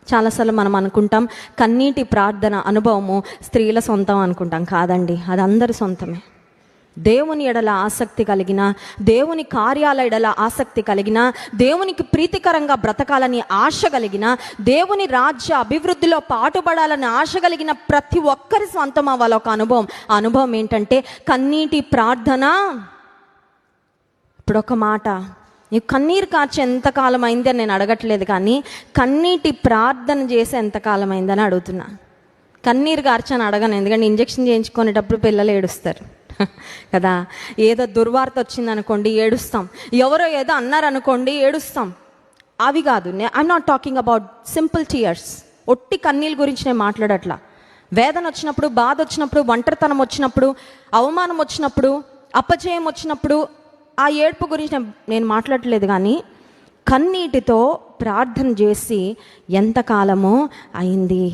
చాలాసార్లు మనం అనుకుంటాం కన్నీటి ప్రార్థన అనుభవము స్త్రీల సొంతం అనుకుంటాం. కాదండి, అది అందరి సొంతమే. దేవుని ఎడల ఆసక్తి కలిగిన, దేవుని కార్యాల ఎడల ఆసక్తి కలిగిన, దేవునికి ప్రీతికరంగా బ్రతకాలని ఆశ కలిగిన, దేవుని రాజ్య అభివృద్ధిలో పాటుపడాలని ఆశ కలిగిన ప్రతి ఒక్కరి సొంతం అవ్వాలి ఒక అనుభవం. ఆ అనుభవం ఏంటంటే కన్నీటి ప్రార్థన. ఇప్పుడు ఒక మాట, నీకు కన్నీరు కార్చి ఎంతకాలం అయింది అని నేను అడగట్లేదు, కానీ కన్నీటి ప్రార్థన చేసి ఎంతకాలం అయిందని అడుగుతున్నా. కన్నీరు కార్చని అడగను, ఎందుకంటే ఇంజెక్షన్ చేయించుకునేటప్పుడు పిల్లలు ఏడుస్తారు కదా. ఏదో దుర్వార్త వచ్చిందనుకోండి ఏడుస్తాం, ఎవరో ఏదో అన్నారనుకోండి ఏడుస్తాం. అవి కాదు, I'm not talking about simple tears. ఒట్టి కన్నీళ్ళ గురించి నేను మాట్లాడట్లా. వేదన వచ్చినప్పుడు, బాధ వచ్చినప్పుడు, ఒంటరితనం వచ్చినప్పుడు, అవమానం వచ్చినప్పుడు, అపజయం వచ్చినప్పుడు ఆ ఏడ్పు గురించి నేను మాట్లాడట్లేదు. కానీ కన్నీటితో ప్రార్థన చేసి ఎంతకాలమో అయింది.